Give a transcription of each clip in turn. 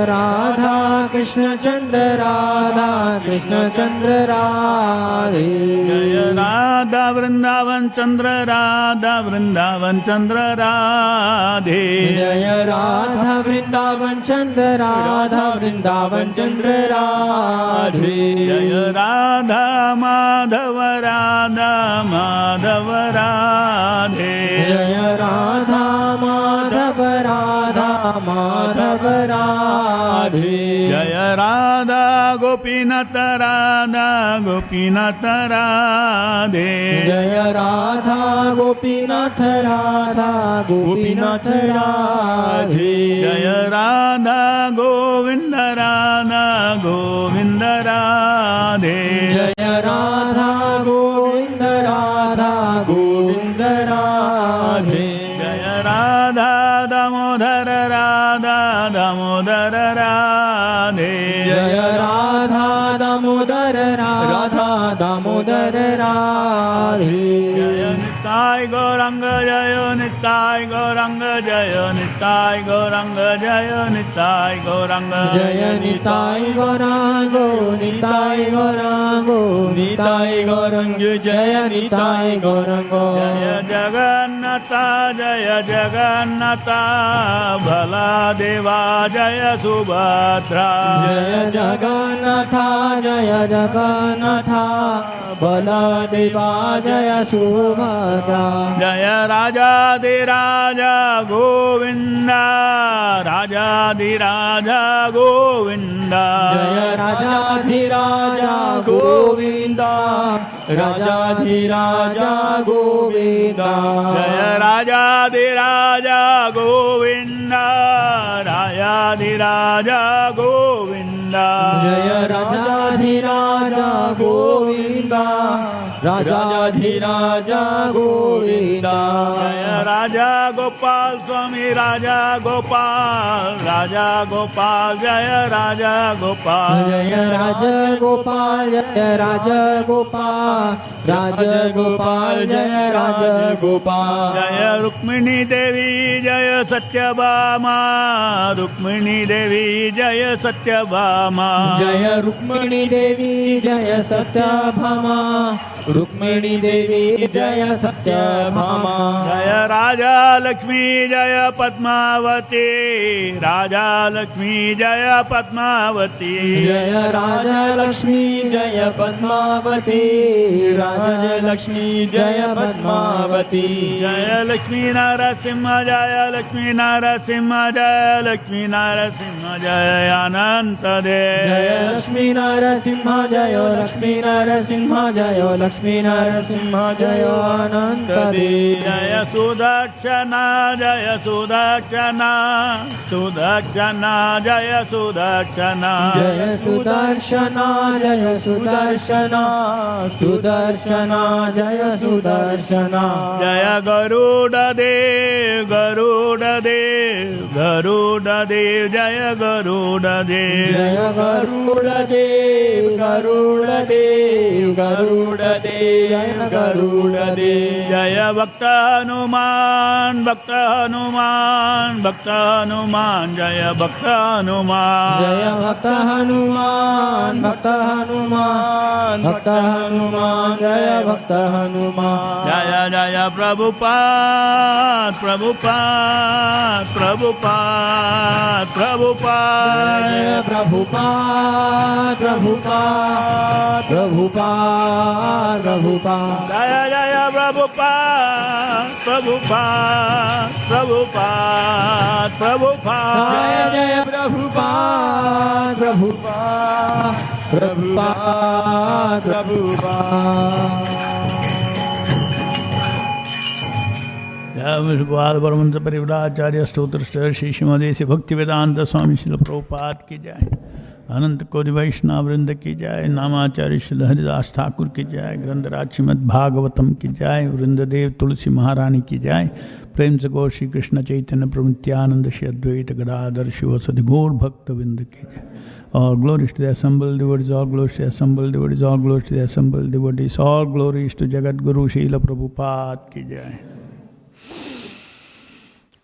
राधा कृष्ण चंद्र राधा कृष्ण चंद्र राधे। जय राधा वृंदावन चंद्र राधा वृंदावन चंद्र राधे। जय राधा वृंदावन चंद्र राधा वृंदावन चंद्र राधे। जय राधा माधव राधा माधव राधे। जय राधा माधव राधा माधव राधे। जय राधा गोपीनाथ राधा गोपीनाथ राधे। जय राधा गोपीनाथ राधा गोपीनाथ राधे। जय राधा गोविंद राधा गोविंद राधे। जय राधा गोविंद राधा गोविंद राधे। जय राधा दामोदर राधा दामोदर राधे। जय राधा दामोदर राधा दामोदर राधे। जय निताय गौरंग जय निताय गौरंग जय निताय गौरंग जय निताय गौरंग। जय निताय गौरांगो निताय गौरांगो निताय गौरंग जय निताय गौरंगो। जय जगन्नाथ जय जगन्नाथ भला देवा जय सुभद्रा। जय जगन्नाथ जय जगन्नाथ बलदेवा जय सुभद्रा। जय राजाधिराजा गोविंदा राजाधिराजा गोविंदा। जय राजाधिराजा गोविंदा राजाधिराजा गोविंदा। जय राजाधिराजा गोविंदा राजाधिराजा गोविंदा। जय राजाधिराजा गोविंदा राजाधिराजा गोविंदा। जय राजा गोपाल स्वामी राजा गोपाल जय राजा गोपाल। जय राजा गोपाल जय राजा गोपाल जय राजा गोपाल। जय रुक्मिणी देवी जय सत्यभामा रुक्मिणी देवी जय सत्यभामा। जय रुक्मिणी देवी जय सत्यभामा रुक्मिणी देवी जय सत्यभामा। जय राजा लक्ष्मी जय पद्मावती राजा लक्ष्मी जय पद्मावती। जय राजा लक्ष्मी जय पद्मावती राजा लक्ष्मी जय पद्मावती। जय लक्ष्मी नरसिंह जय लक्ष्मी नरसिंह जय लक्ष्मी नरसिंह जय अनंत देव। जय लक्ष्मी नरसिंह जय लक्ष्मी नरसिंह जय लक्ष्मी नरसिंह जय अनंत देव। जय सुदक्षिणा जय सुदक्षिणा सुदक्षिणा जय सुदक्षिणा। जय सुदर्शना जय सुदर्शना सुदर्शना जय सुदर्शना। जय गरुड़ देव गरुड़ देव गरुड़ देव जय गरुड़ देव। जय गरुड़ देव गरुड़ देव गरुड़ देव जय गरुड़ देव। जय भक्त हनुमान भक्त हनुमान भक्त हनुमान जय भक्त हनुमान। जय भक्त हनुमान भक्त हनुमान भक्त हनुमान जय भक्त हनुमान। जय जय प्रभुपाद प्रभुपाद प्रभुपाद प्रभुपाद। जय प्रभुपाद प्रभुपाद प्रभुपाद प्रभुपाद। जय जय प्रभुपाद प्रभुपाद प्रभुपाद प्रभुपाद। जय जय प्रभुपाद प्रभुपाद प्रभुपाद प्रभुपाद। जय विष्णुपाद परमहंस परिव्राजचार्य स्तोत्र श्री श्रीमदेश भक्ति वेदांत स्वामी श्रील प्रभुपाद की जय। अनंत कोटि वैष्णव वृंद की जय। नामाचार्य श्री हरिदास ठाकुर की जय। ग्रंथराज श्रीमद् भागवतम की जय। वृंददेव तुलसी महारानी की जय। प्रेम से गौर श्री कृष्ण चैतन्य प्रभु नित्यानंद श्री अद्वैत गदाधर शिवसदि गौर भक्त वृंद की जय। All glories to the assembled devotees, all glories to the assembled devotees, all glories to the assembled devotees, all glories to Jagat Guru Srila Prabhupada की जय।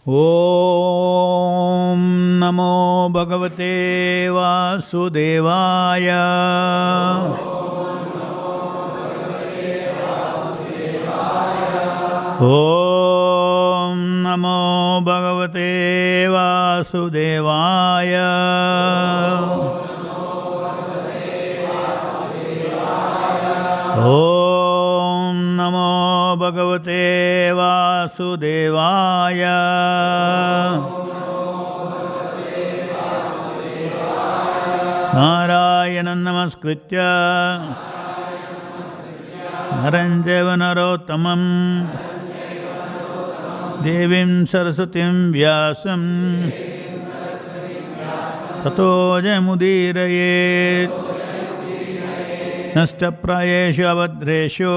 ॐ नमो भगवते वासुदेवाय। ॐ नमो भगवते वासुदेवाय। ॐ नमो भगवते वासुदेवाय। नारायणं नमस्कृत्य नरं चैव नरोत्तमं देवीं सरस्वतीं व्यासं ततो जयमुदीरयेत्। नष्टप्रायेषु अभद्रेषु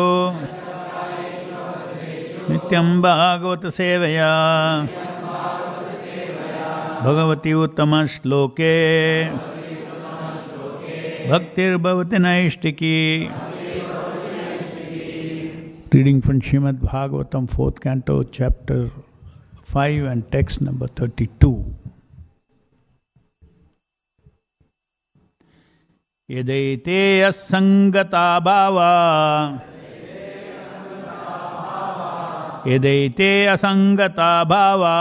नित्यं भागवत सेवया Bhagwati उत्तमश्लोके भक्तिर्भवति नैष्टिकी। Reading from Srimad Bhagavtham, 4th Canto, Chapter 5 and text number 32. यदैते असंगता भावा यदैते असंगता भावा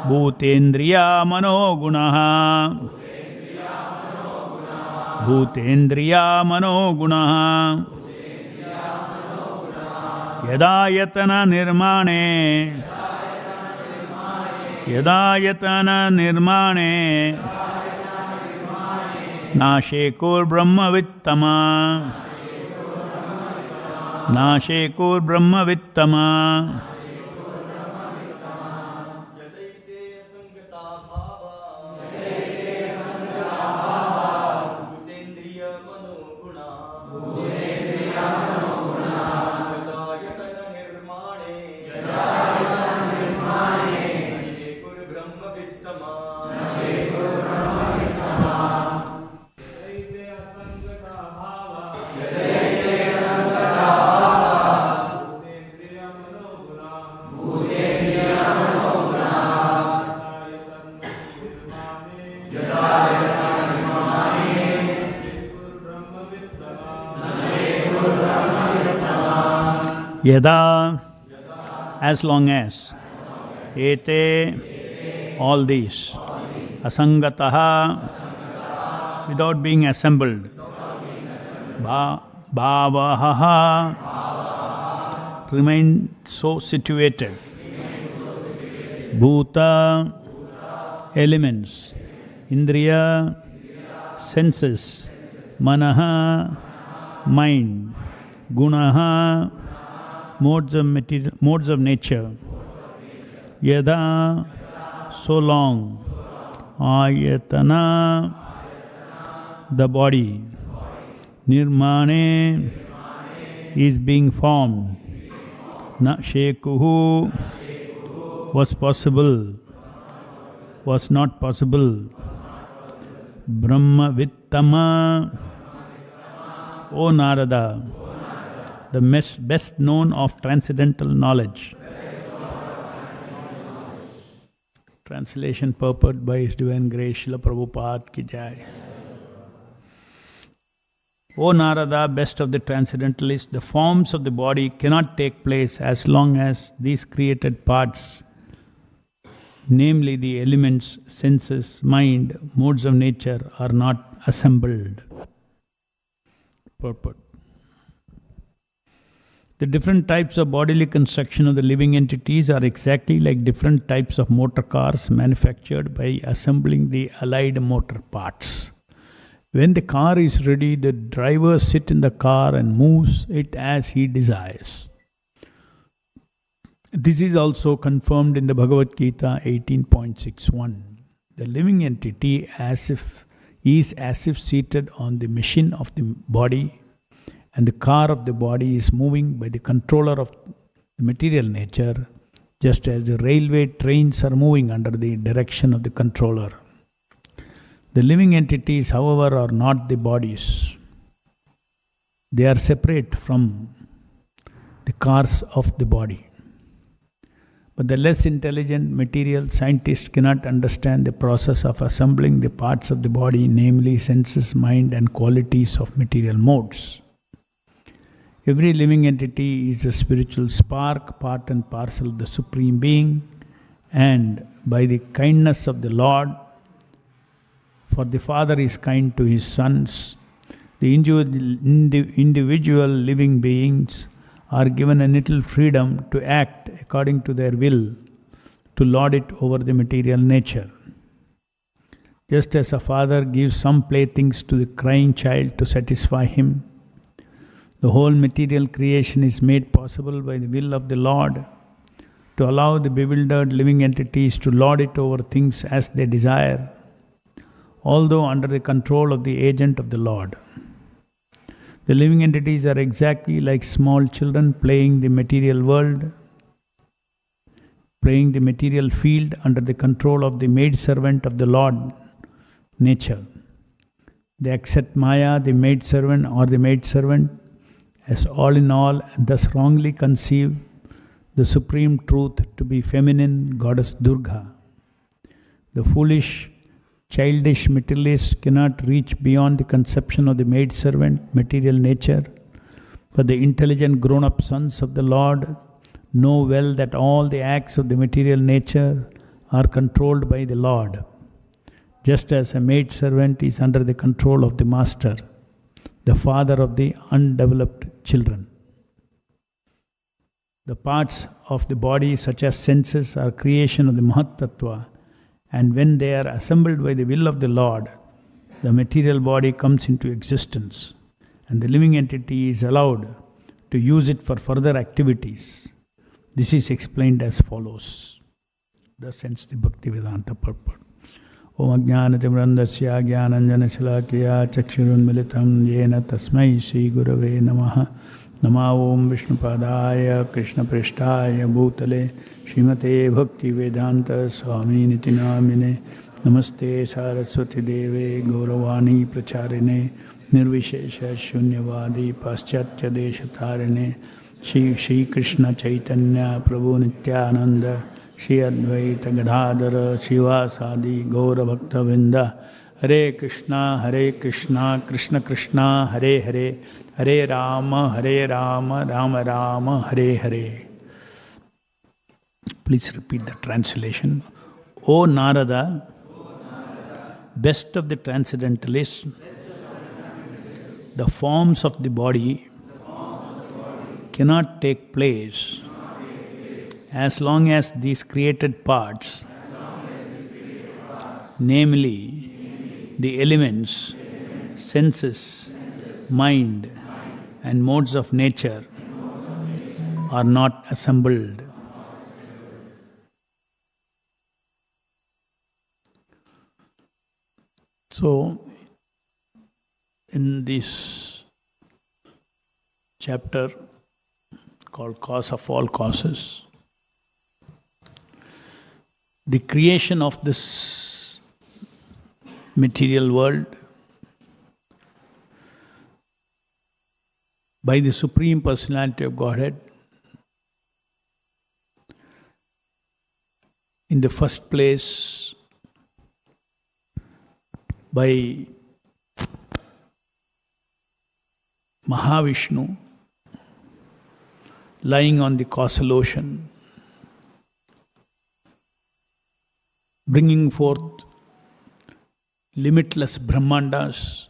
भूतेन्द्रिया मनोगुणः भूतेन्द्रिया मनोगुणः यदा यतन निर्माणे यदा यतन निर्माणे नाशेकुर्ब्रह्मवित्तमा नाशेकुर्ब्रह्मवित्तमा। Yada, as long as, ete, all these, asangataha, without being assembled, bhavaha, remain so situated, bhuta, elements, indriya, senses, manaha, mind, gunaha, modes of nature, yada, so long, ayatana, the body, nirmane, is being formed, na shekuhu, was possible, was not possible, brahma vittama, O Narada, the best known of transcendental knowledge. Translation purport by His Divine Grace Srila Prabhupada ki jai. O Narada, best of the transcendentalists, the forms of the body cannot take place as long as these created parts, namely the elements, senses, mind, modes of nature, are not assembled. Purport. The different types of bodily construction of the living entities are exactly like different types of motor cars manufactured by assembling the allied motor parts. When the car is ready, the driver sits in the car and moves it as he desires. This is also confirmed in the Bhagavad Gita 18.61. The living entity is as if seated on the machine of the body, and the car of the body is moving by the controller of the material nature, just as the railway trains are moving under the direction of the controller. The living entities, however, are not the bodies. They are separate from the cars of the body. But the less intelligent material scientists cannot understand the process of assembling the parts of the body, namely senses, mind, and qualities of material modes. Every living entity is a spiritual spark, part and parcel of the Supreme Being, and by the kindness of the Lord, for the Father is kind to his sons, the individual living beings are given a little freedom to act according to their will, to lord it over the material nature. Just as a father gives some playthings to the crying child to satisfy him, the whole material creation is made possible by the will of the Lord to allow the bewildered living entities to lord it over things as they desire, although under the control of the agent of the Lord. The living entities are exactly like small children playing the material world, playing the material field under the control of the maidservant of the Lord, nature. They accept Maya, the maidservant or the maidservant, as all in all, and thus wrongly conceive the supreme truth to be feminine goddess Durga. The foolish, childish materialist cannot reach beyond the conception of the maidservant, material nature, but the intelligent grown-up sons of the Lord know well that all the acts of the material nature are controlled by the Lord, just as a maidservant is under the control of the master, the father of the undeveloped children. The parts of the body, such as senses, are creation of the Mahat Tattva, and when they are assembled by the will of the Lord, the material body comes into existence, and the living entity is allowed to use it for further activities. This is explained as follows. Thus ends the Bhaktivedanta purport. Om Ajnanatimrandasya Jnananjana Chakshurunmilitam Yena Tasmai Sri Gurave Namaha. Nama Om Vishnupadaya Krishna Prishtaya Bhutale Srimate Bhakti Vedanta Swami Niti Namine Namaste Saraswati Deve Gauravani Pracharine Nirvishesha Shunyavadi Paschatya Deshatarine Shri Krishna Chaitanya Prabhu Nityananda Shri Advaita Gadadhara Shivasadi Gaura Bhakta Vinda Hare Krishna, Krishna Krishna, Hare Hare, Hare Rama, Rama Rama, Hare Hare. Please repeat the translation. O Narada, best of the transcendentalists, the forms of the body cannot take place as long as these created parts, namely the elements, senses, mind, and modes of nature are not assembled. So, in this chapter called Cause of All Causes, the creation of this material world by the Supreme Personality of Godhead, in the first place by Mahavishnu lying on the causal ocean, bringing forth limitless Brahmandas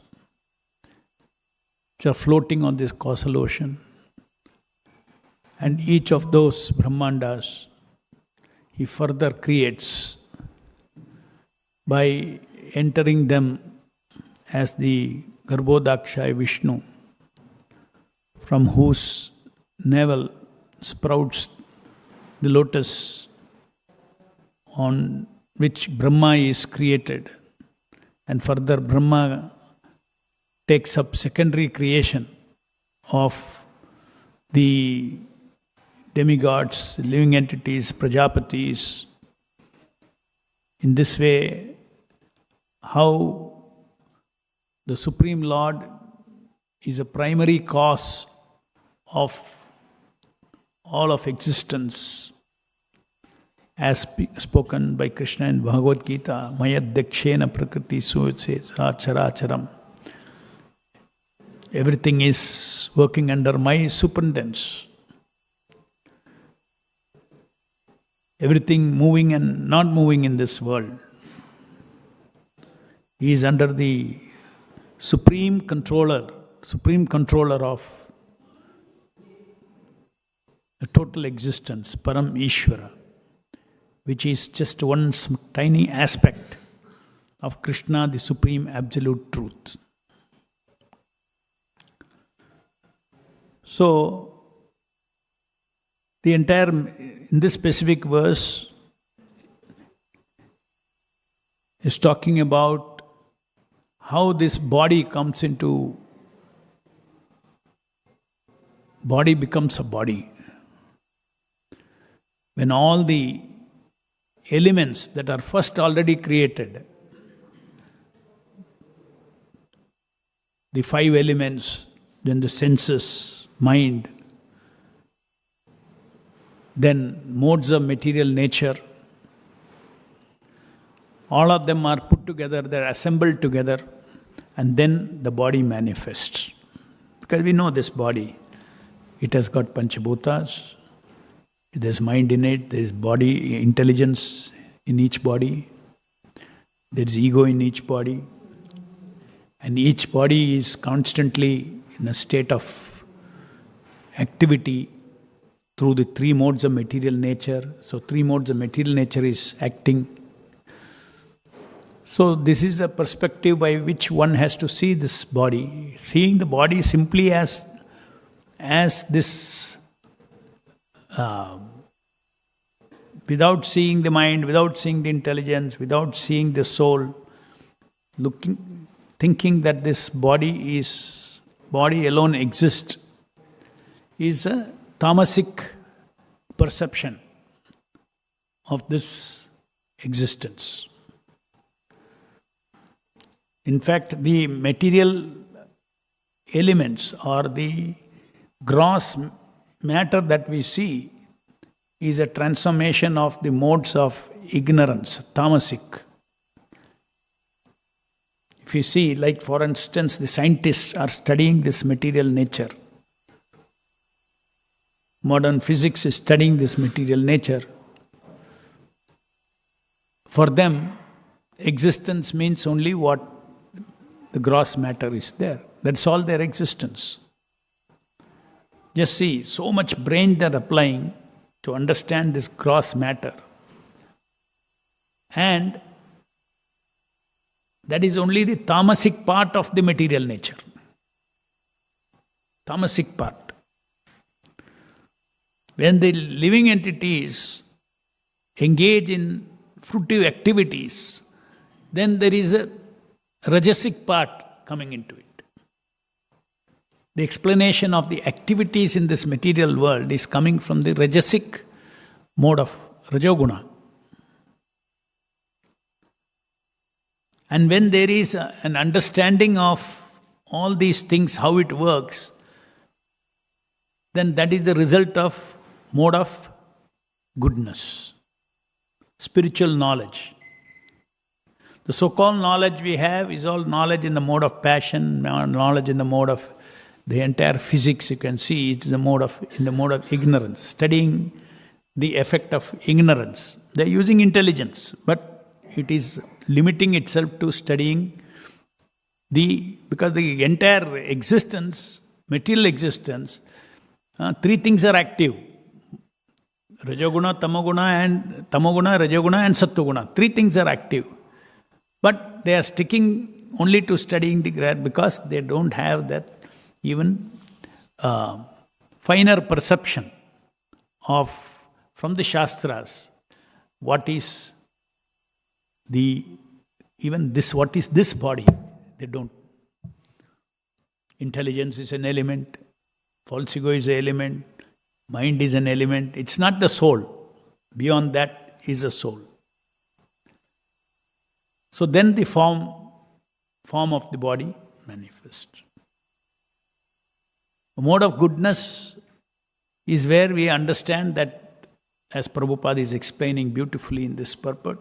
which are floating on this causal ocean. And each of those Brahmandas he further creates by entering them as the Garbhodakshaya Vishnu, from whose navel sprouts the lotus on which Brahma is created. And further Brahma takes up secondary creation of the demigods, living entities, Prajapatis. In this way, how the Supreme Lord is a primary cause of all of existence, as spoken by Krishna in Bhagavad Gita, Mayadhyakshena prakriti characharam. Everything is working under my superintendence. Everything moving and not moving in this world is under the supreme controller of the total existence, Param Ishvara, which is just one tiny aspect of Krishna, the supreme absolute truth. So, the entire, in this specific verse, is talking about how this body becomes a body. When all the elements that are first already created, the 5 elements, then the senses, mind, then modes of material nature, all of them are put together, they're assembled together, and then the body manifests. Because we know this body, it has got Panchabhutas, there's mind in it, there's body, intelligence in each body, there's ego in each body, and each body is constantly in a state of activity through the 3 modes of material nature. So 3 modes of material nature is acting. So this is the perspective by which one has to see this body. Seeing the body simply as this, without seeing the mind, without seeing the intelligence, without seeing the soul, thinking that this body alone exists, is a tamasic perception of this existence. In fact, the material elements or the gross matter that we see is a transformation of the modes of ignorance, tamasic. If you see, like for instance, the scientists are studying this material nature. Modern physics is studying this material nature. For them, existence means only what the gross matter is there. That's all their existence. Just see, so much brain they're applying to understand this gross matter. And that is only the tamasic part of the material nature. Tamasic part. When the living entities engage in fruitive activities, then there is a rajasic part coming into it. The explanation of the activities in this material world is coming from the rajasic mode of Rajoguna. And when there is an understanding of all these things, how it works, then that is the result of mode of goodness, spiritual knowledge. The so-called knowledge we have is all knowledge in the mode of passion, knowledge in the mode of the entire physics. You can see it's in the mode of ignorance, studying the effect of ignorance. They're using intelligence, but it is limiting itself to studying because the entire existence, material existence, 3 things are active. Rajoguna, Tamoguna, Rajoguna and Sattoguna. 3 things are active. But they are sticking only to studying the grad because they don't have that even finer perception of, from the Shastras, what is what is this body? They don't. Intelligence is an element, false ego is an element, mind is an element. It's not the soul. Beyond that is a soul. So then the form of the body manifests. The mode of goodness is where we understand that as Prabhupada is explaining beautifully in this purport.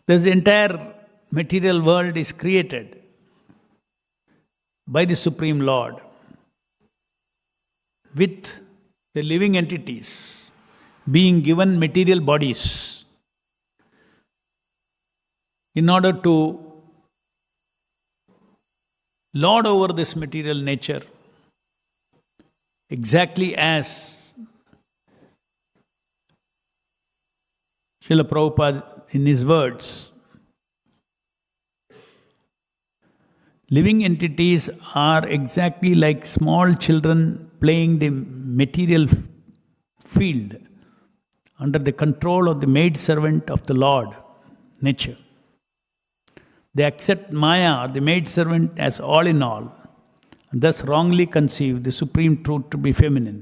The entire material world is created by the Supreme Lord with the living entities being given material bodies in order to lord over this material nature, exactly as Srila Prabhupada in his words, living entities are exactly like small children playing the material field under the control of the maidservant of the Lord, nature. They accept Maya, or the maidservant, as all in all, and thus wrongly conceive the supreme truth to be feminine.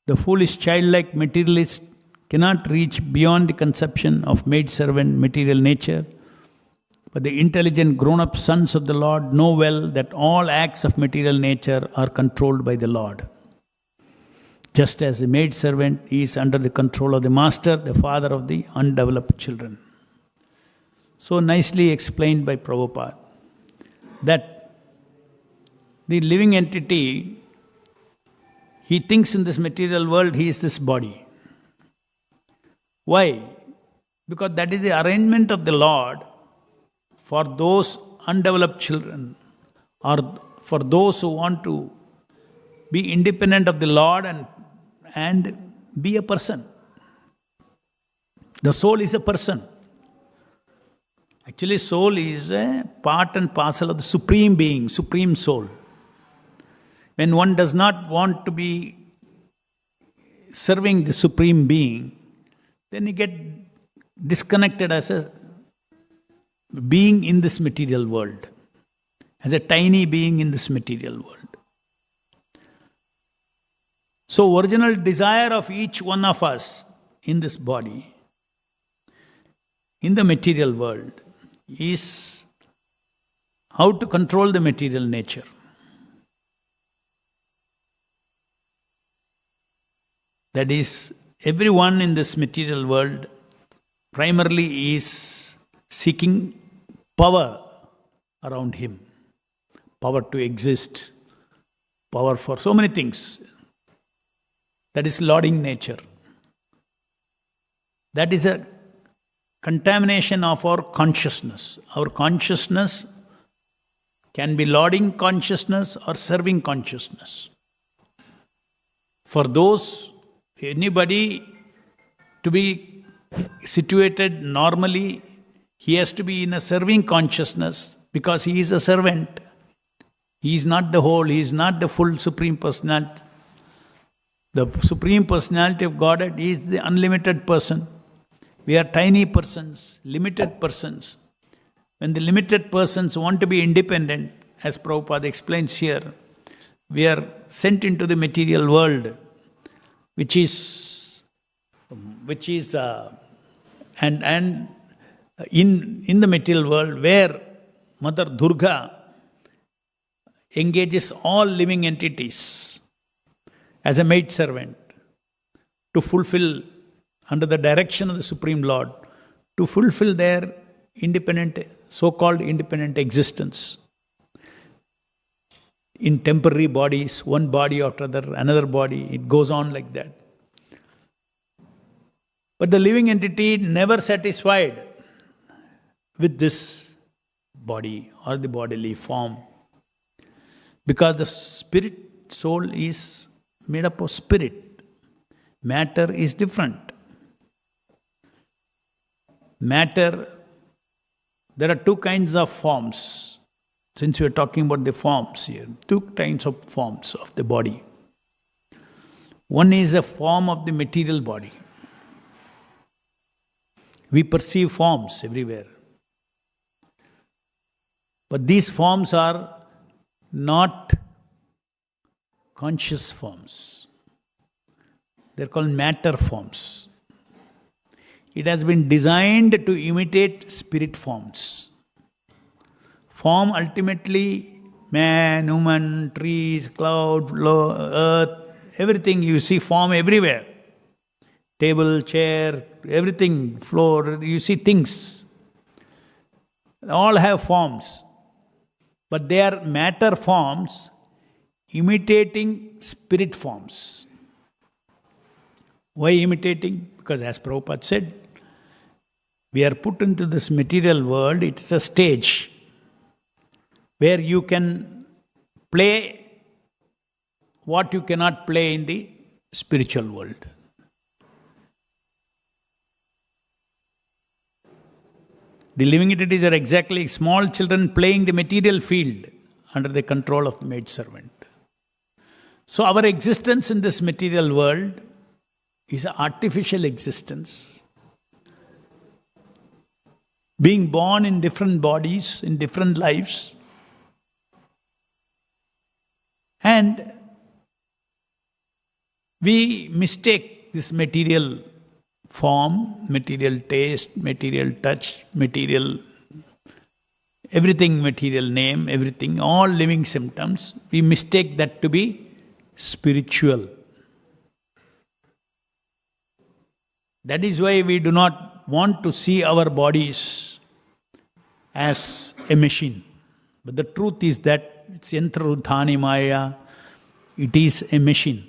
The foolish childlike materialist cannot reach beyond the conception of maidservant material nature, but the intelligent grown-up sons of the Lord know well that all acts of material nature are controlled by the Lord. Just as the maidservant is under the control of the master, the father of the undeveloped children. So nicely explained by Prabhupada that the living entity, he thinks in this material world he is this body. Why? Because that is the arrangement of the Lord for those undeveloped children, or for those who want to be independent of the Lord and be a person. The soul is a person. Actually, soul is a part and parcel of the Supreme Being, Supreme Soul. When one does not want to be serving the Supreme Being, then he gets disconnected as a being in this material world, as a tiny being in this material world. So, original desire of each one of us in this body, in the material world, is how to control the material nature. That is, everyone in this material world primarily is seeking power around him, power to exist, power for so many things. That is lording nature. That is a contamination of our consciousness. Our consciousness can be lording consciousness or serving consciousness. For those, anybody to be situated normally, he has to be in a serving consciousness because he is a servant. He is not the whole, he is not the full Supreme Personality. The Supreme Personality of Godhead is the unlimited person. We are tiny persons, limited persons. When the limited persons want to be independent, as Prabhupada explains here, we are sent into the material world, which is in the material world where Mother Durga engages all living entities as a maidservant to fulfill, under the direction of the Supreme Lord, to fulfill their independent, so-called independent existence in temporary bodies, one body after another body. It goes on like that. But the living entity never satisfied with this body or the bodily form, because the spirit soul is made up of spirit. Matter is different. Matter, there are two kinds of forms. Since we are talking about the forms here, two kinds of forms of the body. One is a form of the material body. We perceive forms everywhere. But these forms are not conscious forms. They're called matter forms. It has been designed to imitate spirit forms. Form ultimately, man, woman, trees, cloud, earth, everything you see form everywhere. Table, chair, everything, floor, you see things. All have forms. But they are matter forms imitating spirit forms. Why imitating? Because as Prabhupada said, we are put into this material world, it's a stage where you can play what you cannot play in the spiritual world. The living entities are exactly small children playing the material field under the control of the maidservant. So our existence in this material world is an artificial existence. Being born in different bodies, in different lives. And we mistake this material form, material taste, material touch, material everything, material name, everything, all living symptoms, we mistake that to be spiritual. That is why we do not want to see our bodies as a machine. But the truth is that it's yantra ruddhani maya, it is a machine.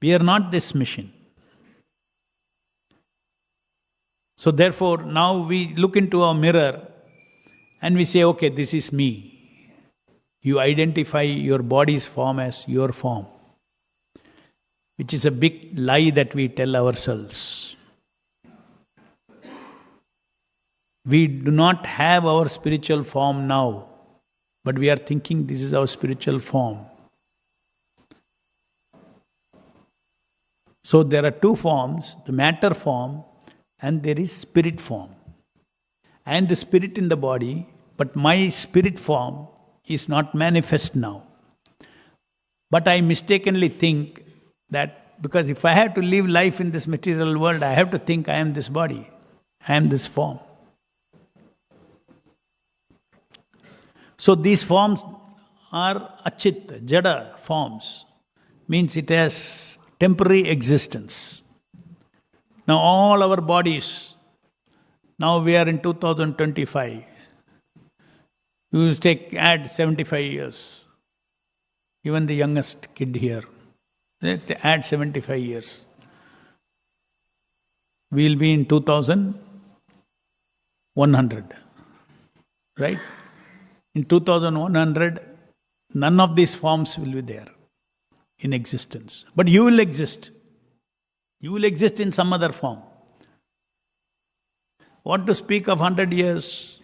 We are not this machine. So therefore, now we look into our mirror and we say, okay, this is me. You identify your body's form as your form, which is a big lie that we tell ourselves. We do not have our spiritual form now, but we are thinking this is our spiritual form. So there are two forms, the matter form and there is spirit form. I am the spirit in the body, but my spirit form is not manifest now. But I mistakenly think that because if I have to live life in this material world, I have to think I am this body, I am this form. So these forms are achit, jada forms, means it has temporary existence. Now all our bodies, now we are in 2025. You add 75 years. Even the youngest kid here, they add 75 years. We will be in 2100. Right? In 2100, none of these forms will be there in existence. But you will exist. You will exist in some other form. What to speak of 100 years?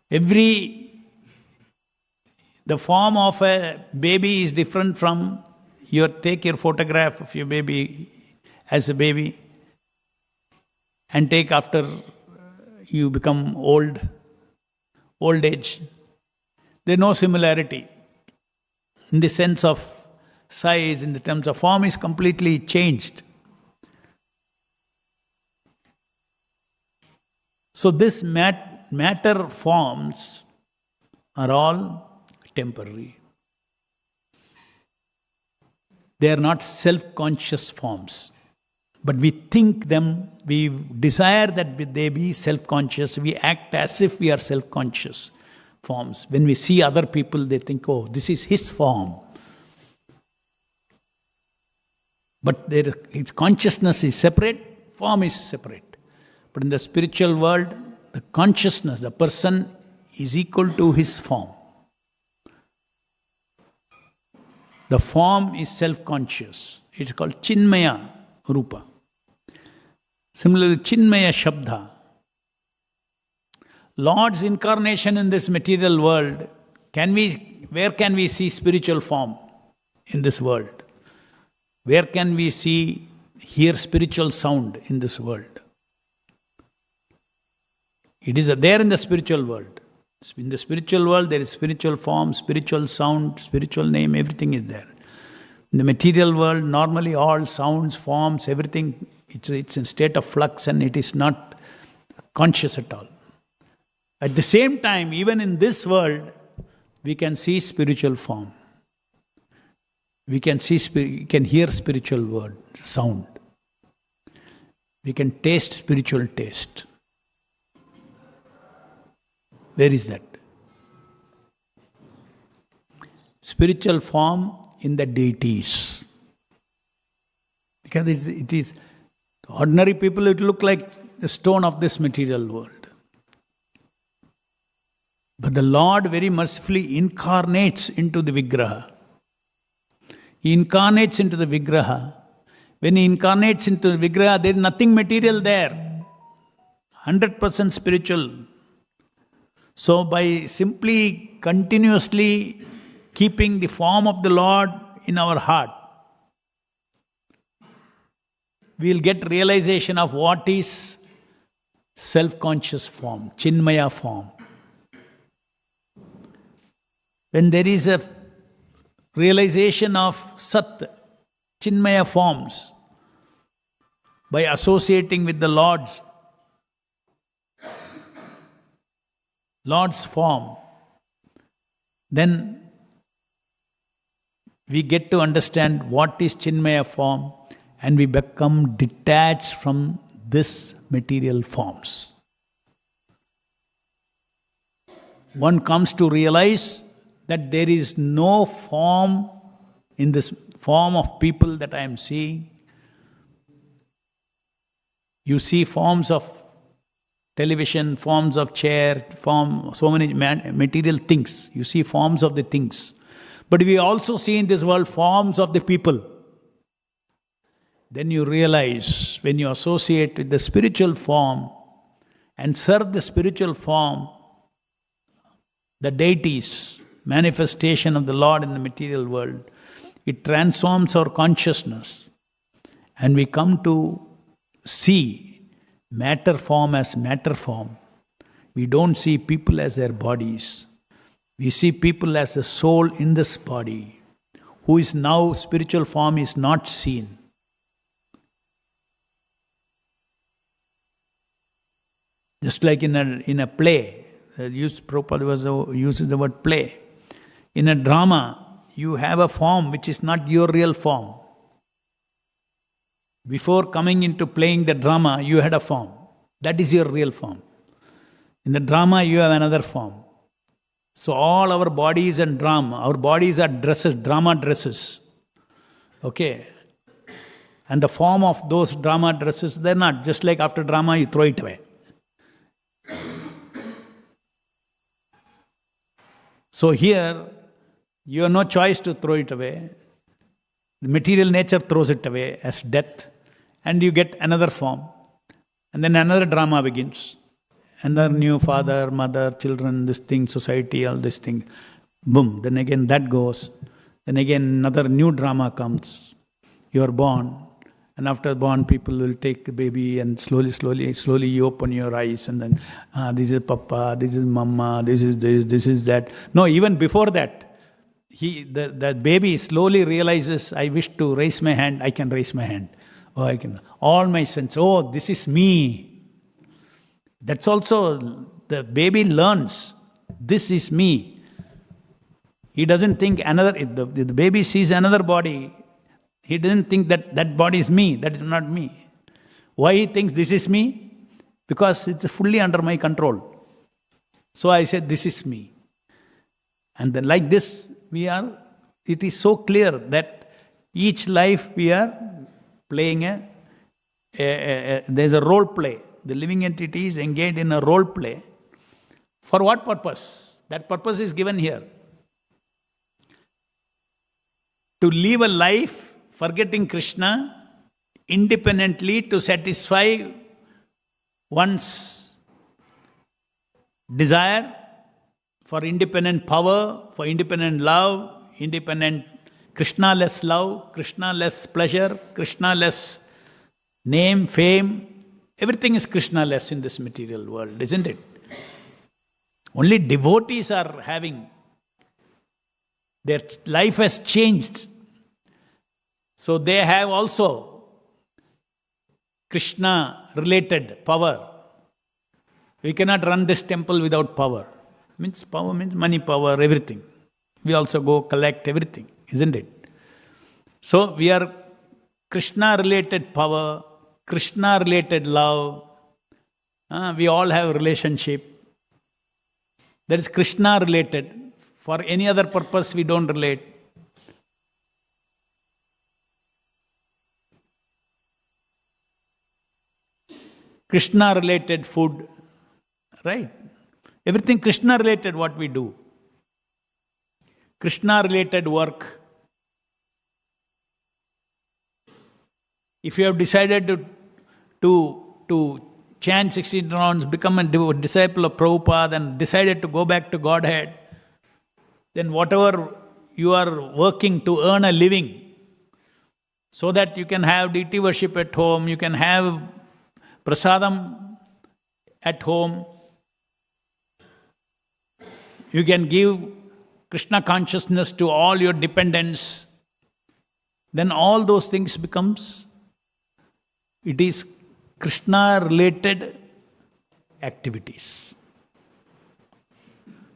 The form of a baby is different from take your photograph of your baby as a baby and take after you become old age. There's no similarity. In the sense of size, in the terms of form is completely changed. So this matter forms are all temporary. They are not self-conscious forms. But we think them, we desire that they be self-conscious, we act as if we are self-conscious forms. When we see other people, they think, oh, this is his form. But his consciousness is separate, form is separate. But in the spiritual world, the consciousness, the person is equal to his form. The form is self-conscious. It's called Chinmaya Rupa. Similarly, Chinmaya Shabda. Lord's incarnation in this material world, where can we see spiritual form in this world? Where can we hear spiritual sound in this world? It is there in the spiritual world. In the spiritual world, there is spiritual form, spiritual sound, spiritual name, everything is there. In the material world, normally all sounds, forms, everything, it's in state of flux and it is not conscious at all. At the same time, even in this world, we can see spiritual form. We can see, we can hear spiritual word, sound. We can taste spiritual taste. Where is that? Spiritual form in the deities. Because it is ordinary people, it look like the stone of this material world. But the Lord very mercifully incarnates into the Vigraha. He incarnates into the Vigraha. When He incarnates into the Vigraha, there is nothing material there. 100% spiritual. So by simply continuously keeping the form of the Lord in our heart, we will get realization of what is self-conscious form, Chinmaya form. When there is a realization of Sat, Chinmaya forms, by associating with the Lord's form, then we get to understand what is Chinmaya form, and we become detached from this material forms. One comes to realize that there is no form in this form of people that I am seeing. You see forms of television, forms of chair, so many material things. You see forms of the things. But we also see in this world forms of the people. Then you realize, when you associate with the spiritual form and serve the spiritual form, the deities, manifestation of the Lord in the material world, it transforms our consciousness, and we come to see matter form as matter form. We don't see people as their bodies. We see people as a soul in this body, who is now spiritual form is not seen. Just like in a play, Prabhupada uses the word play. In a drama, you have a form which is not your real form. Before coming into playing the drama, you had a form. That is your real form. In the drama, you have another form. So all our bodies and drama, our bodies are dresses, drama dresses. Okay? And the form of those drama dresses, they're not. Just like after drama, you throw it away. So here, you have no choice to throw it away. The material nature throws it away as death, and you get another form. And then another drama begins. Another new father, mother, children, this thing, society, all this thing. Boom, then again that goes. Then again another new drama comes. You are born. And after born, people will take the baby, and slowly you open your eyes, and then, this is Papa, this is Mama, this is this, this is that. No, even before that, the baby slowly realizes, I wish to raise my hand, I can raise my hand. Oh, I can. All my sense, oh, this is me. That's also, the baby learns, this is me. He doesn't think the baby sees another body. He doesn't think that body is me, that is not me. Why he thinks this is me? Because it's fully under my control. So I said, this is me. And then like this, it is so clear that each life we are playing there's a role play. The living entity is engaged in a role play. For what purpose? That purpose is given here. To live a life forgetting Krishna independently to satisfy one's desire for independent power, for independent love, independent Krishna-less love, Krishna-less pleasure, Krishna-less name, fame. Everything is Krishna-less in this material world, isn't it? Only devotees are having, their life has changed. So they have also Krishna-related power. We cannot run this temple without power. Power means money, power, everything. We also go collect everything, isn't it? So we are Krishna-related power, Krishna-related love. We all have relationship. That is Krishna-related. For any other purpose, we don't relate. Krishna-related food, right? Everything Krishna-related, what we do. Krishna-related work. If you have decided to chant 16 rounds, become a disciple of Prabhupada and decided to go back to Godhead, then whatever you are working to earn a living, so that you can have deity worship at home, you can have prasadam at home, you can give Krishna consciousness to all your dependents, then all those things it is Krishna-related activities.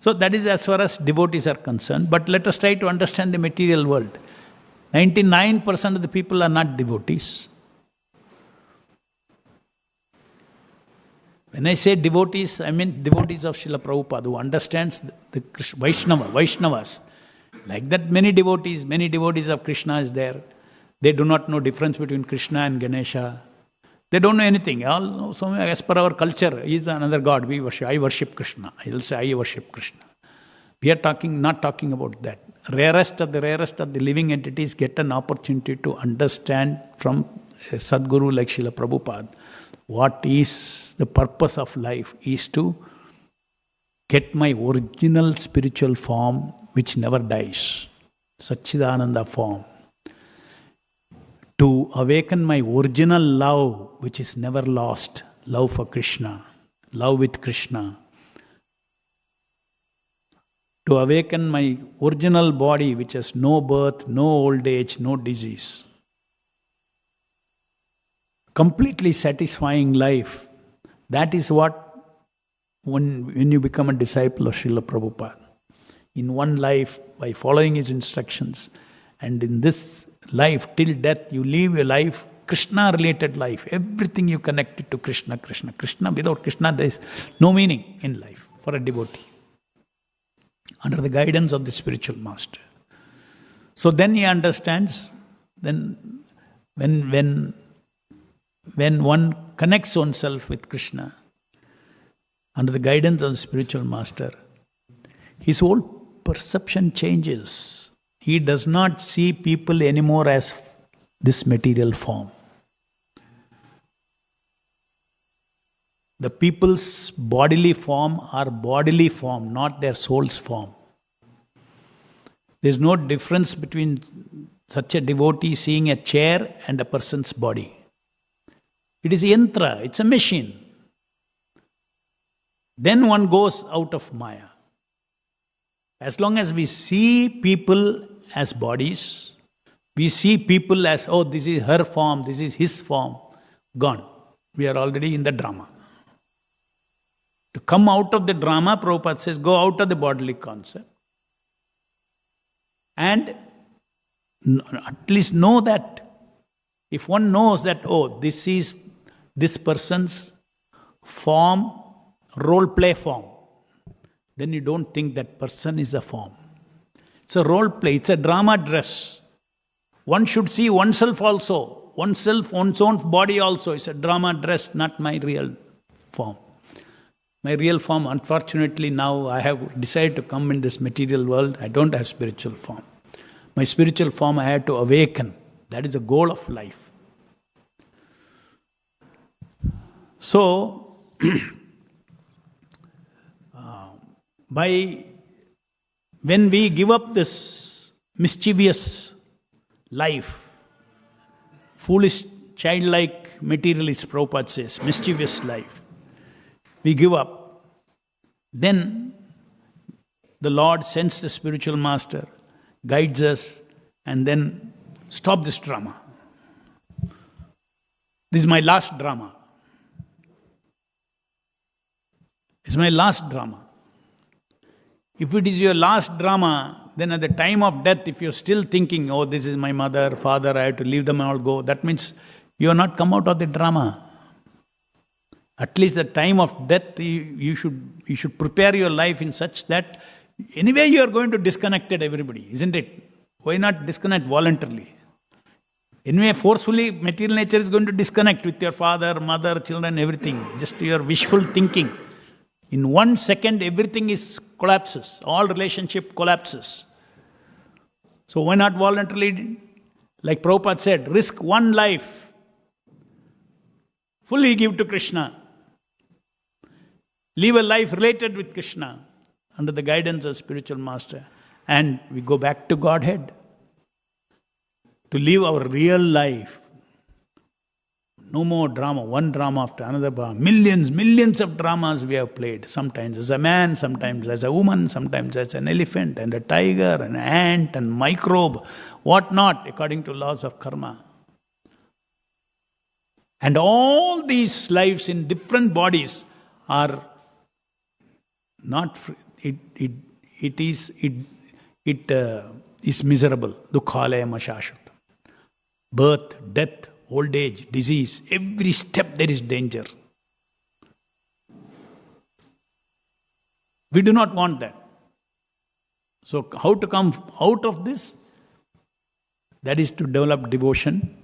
So that is as far as devotees are concerned. But let us try to understand the material world. 99% of the people are not devotees. When I say devotees, I mean devotees of Srila Prabhupada who understands the Vaishnavas. Like that many devotees of Krishna is there. They do not know difference between Krishna and Ganesha. They don't know anything. So as per our culture, he is another god. I worship Krishna. I will say I worship Krishna. We are not talking about that. Rarest of the living entities get an opportunity to understand from a Sadguru like Srila Prabhupada what is the purpose of life is to get my original spiritual form which never dies, Satchidananda form. To awaken my original love which is never lost, love for Krishna, love with Krishna. To awaken my original body which has no birth, no old age, no disease. Completely satisfying life. That is what, when you become a disciple of Srila Prabhupada. In one life, by following his instructions, and in this life, till death, you live a life, Krishna-related life. Everything you connect it to Krishna, Krishna, Krishna. Without Krishna, there is no meaning in life for a devotee. Under the guidance of the spiritual master. So then he understands, then when one connects oneself with Krishna, under the guidance of the spiritual master, his whole perception changes. He does not see people anymore as this material form. The people's bodily form are bodily form, not their soul's form. There is no difference between such a devotee seeing a chair and a person's body. It is yantra, it's a machine. Then one goes out of Maya. As long as we see people as bodies, we see people as, oh, this is her form, this is his form, gone. We are already in the drama. To come out of the drama, Prabhupada says, go out of the bodily concept. And at least know that. If one knows that, oh, this is this person's form, role play form, then you don't think that person is a form. It's a role play, it's a drama dress. One should see oneself also. Oneself, one's own body also is a drama dress, not my real form. My real form, unfortunately now I have decided to come in this material world. I don't have spiritual form. My spiritual form I had to awaken. That is the goal of life. So, when we give up this mischievous life, foolish, childlike materialist, Prabhupada says, mischievous life, we give up, then the Lord sends the spiritual master, guides us, and then stop this drama. This is my last drama. It's my last drama. If it is your last drama, then at the time of death, if you're still thinking, oh, this is my mother, father, I have to leave them all go, that means you have not come out of the drama. At least the time of death, you should prepare your life in such that anyway you are going to disconnect everybody, isn't it? Why not disconnect voluntarily? Anyway, forcefully, material nature is going to disconnect with your father, mother, children, everything. Just your wishful thinking. In 1 second, everything collapses. All relationship collapses. So why not voluntarily, like Prabhupada said, risk one life. Fully give to Krishna. Live a life related with Krishna under the guidance of spiritual master. And we go back to Godhead. To live our real life. No more drama, one drama after another. Millions of dramas we have played. Sometimes as a man, sometimes as a woman, sometimes as an elephant and a tiger, an ant and microbe, what not, according to laws of karma. And all these lives in different bodies are not free. It is miserable. Dukhalaya mashashut. Birth, death, old age, disease, every step there is danger. We do not want that. So how to come out of this? That is to develop devotion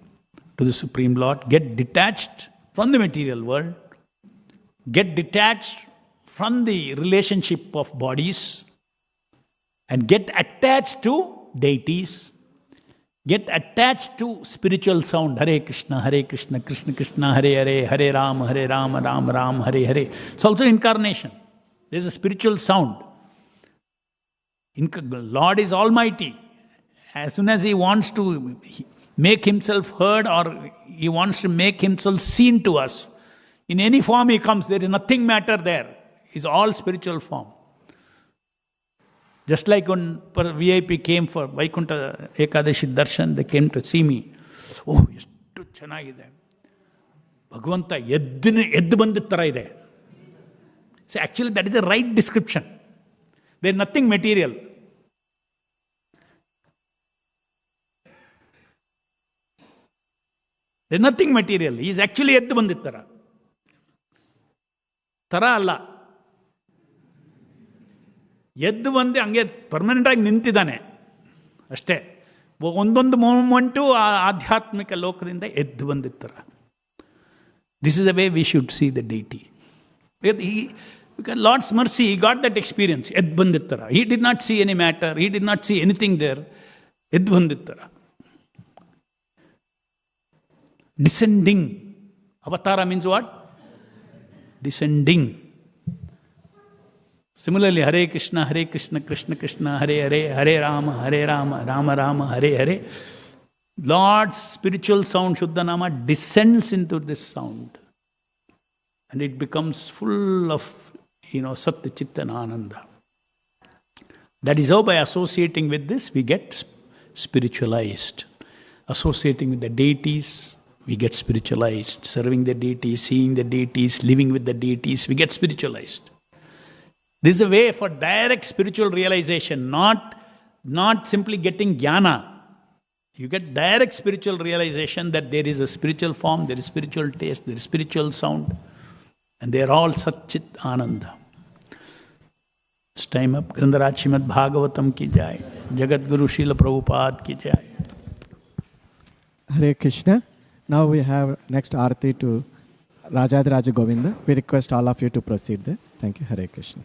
to the Supreme Lord, get detached from the material world, get detached from the relationship of bodies, and get attached to deities. Get attached to spiritual sound. Hare Krishna, Krishna Krishna, Hare Hare, Hare Ram, Ram Ram, Hare Hare. It's also incarnation. There is a spiritual sound. Lord is almighty. As soon as He wants to make Himself heard or He wants to make Himself seen to us, in any form He comes, there is nothing matter there. It's all spiritual form. Just like when VIP came for Vaikuntha Ekadashi Darshan, they came to see me. Oh, ಎಷ್ಟು ಚೆನ್ನಾಗಿದೆ. ಭಗವಂತ ಎದ್ದು ಬಂದ ಥರ ಇದೆ. So actually that is the right description. There is nothing material. There is nothing material. He is actually ಎದ್ದು ಬಂದಿದ್ದ ಥರ. ಥರ ಅಲ್ಲ. ಎದ್ದು ಬಂದು ಹಂಗೆ ಪರ್ಮನೆಂಟಾಗಿ ನಿಂತಿದ್ದಾನೆ ಅಷ್ಟೇ. ಒಂದೊಂದು ಮೂಮೆಂಟು ಆಧ್ಯಾತ್ಮಿಕ ಲೋಕದಿಂದ ಎದ್ದು ಬಂದಿರ್ತಾರ. This is the way we should see the deity. Lord's mercy, he got that experience. ಎದ್ದು ಬಂದಿರ್ತಾರ. He did not see any matter, he did not see anything there. ಎದ್ದು ಬಂದಿರ್ತಾರ. Descending. Avatara means what? Descending. Similarly, Hare Krishna, Krishna Krishna, Hare Hare, Hare Rama, Rama Rama, Hare Hare. Lord's spiritual sound, Shuddhanama, descends into this sound. And it becomes full of, Satya Chitta and Ananda. That is how by associating with this, we get spiritualized. Associating with the deities, we get spiritualized. Serving the deities, seeing the deities, living with the deities, we get spiritualized. This is a way for direct spiritual realization, not simply getting jnana. You get direct spiritual realization that there is a spiritual form, there is spiritual taste, there is spiritual sound, and they are all Sat Chit Ananda. It's time up. Grandaraj Srimad Bhagavtham ki jai. Jagat Guru Srila Prabhupada ki jai. Hare Krishna. Now we have next Aarti to Rajadiraja Govinda. We request all of you to proceed there. Thank you. Hare Krishna.